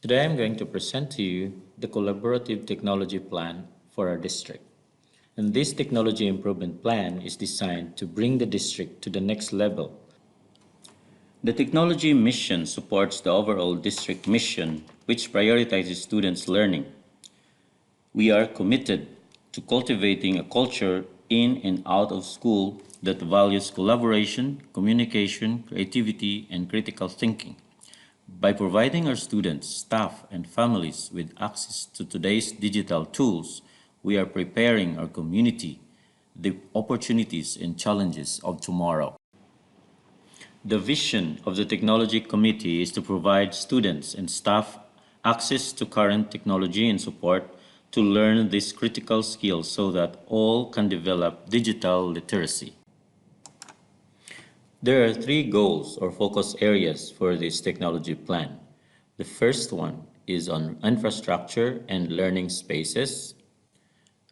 Today I'm going to present to you the collaborative technology plan for our district. And this technology improvement plan is designed to bring the district to the next level. The technology mission supports the overall district mission, which prioritizes students' learning. We are committed to cultivating a culture in and out of school that values collaboration, communication, creativity, and critical thinking. By providing our students, staff, and families with access to today's digital tools, we are preparing our community the opportunities and challenges of tomorrow. The vision of the Technology Committee is to provide students and staff access to current technology and support to learn these critical skills so that all can develop digital literacy. There are three goals or focus areas for this technology plan. The first one is on infrastructure and learning spaces.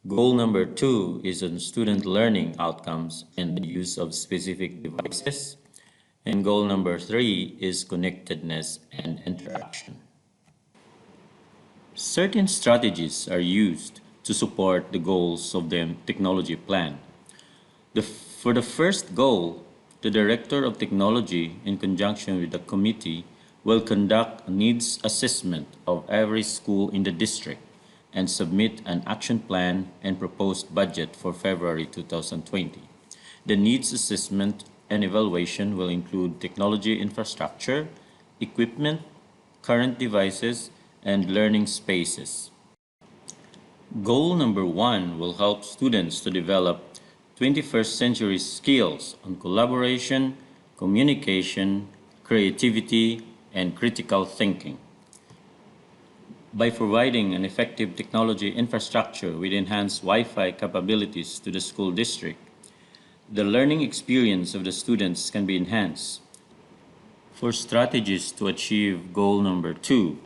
Goal number 2 is on student learning outcomes and the use of specific devices. And goal number 3 is connectedness and interaction. Certain strategies are used to support the goals of the technology plan. For the first goal, the Director of Technology, in conjunction with the committee, will conduct a needs assessment of every school in the district and submit an action plan and proposed budget for February 2020. The needs assessment and evaluation will include technology infrastructure, equipment, current devices, and learning spaces. Goal number 1 will help students to develop 21st century skills on collaboration, communication, creativity, and critical thinking. By providing an effective technology infrastructure with enhanced Wi-Fi capabilities to the school district, the learning experience of the students can be enhanced. For strategies to achieve goal number 2,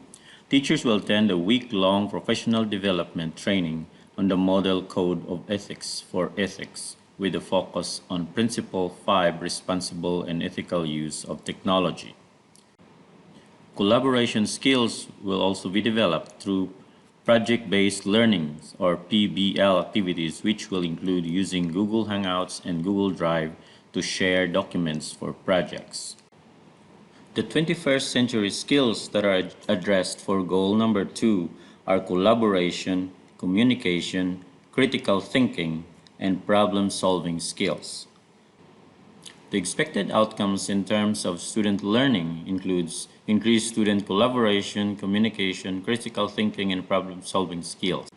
teachers will attend a week-long professional development training on the Model Code of Ethics for Ethics, with a focus on Principle 5, Responsible and Ethical Use of Technology. Collaboration skills will also be developed through project-based learning or PBL activities, which will include using Google Hangouts and Google Drive to share documents for projects. The 21st century skills that are addressed for goal number 2 are collaboration, communication, critical thinking, and problem-solving skills. The expected outcomes in terms of student learning includes increased student collaboration, communication, critical thinking, and problem-solving skills.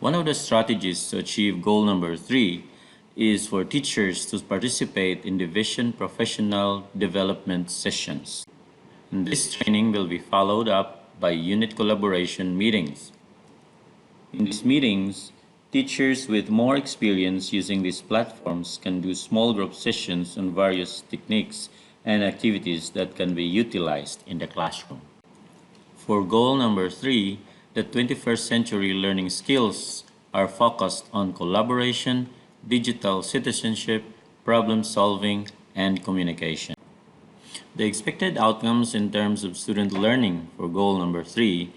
One of the strategies to achieve goal number 3 is for teachers to participate in division professional development sessions. And this training will be followed up by unit collaboration meetings. In these meetings, teachers with more experience using these platforms can do small group sessions on various techniques and activities that can be utilized in the classroom. For goal number 3, the 21st century learning skills are focused on collaboration, digital citizenship, problem solving, and communication. The expected outcomes in terms of student learning for goal number 3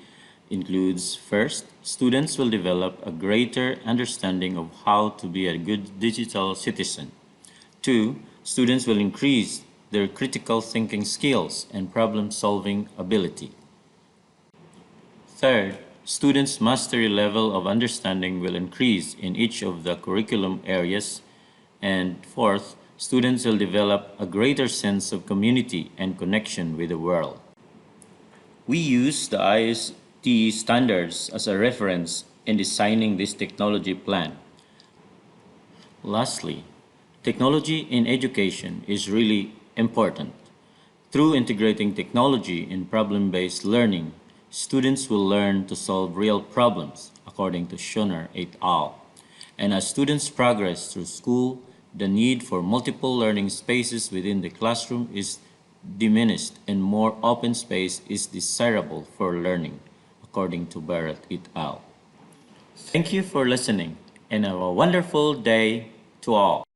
includes: first, students will develop a greater understanding of how to be a good digital citizen. 2, students will increase their critical thinking skills and problem-solving ability. Third, students' mastery level of understanding will increase in each of the curriculum areas. And fourth, students will develop a greater sense of community and connection with the world. We use the IST standards as a reference in designing this technology plan. Lastly, technology in education is really important. Through integrating technology in problem-based learning, students will learn to solve real problems, according to Schoner et al. And as students progress through school, the need for multiple learning spaces within the classroom is diminished and more open space is desirable for learning, according to Barrett et al. Thank you for listening and have a wonderful day to all.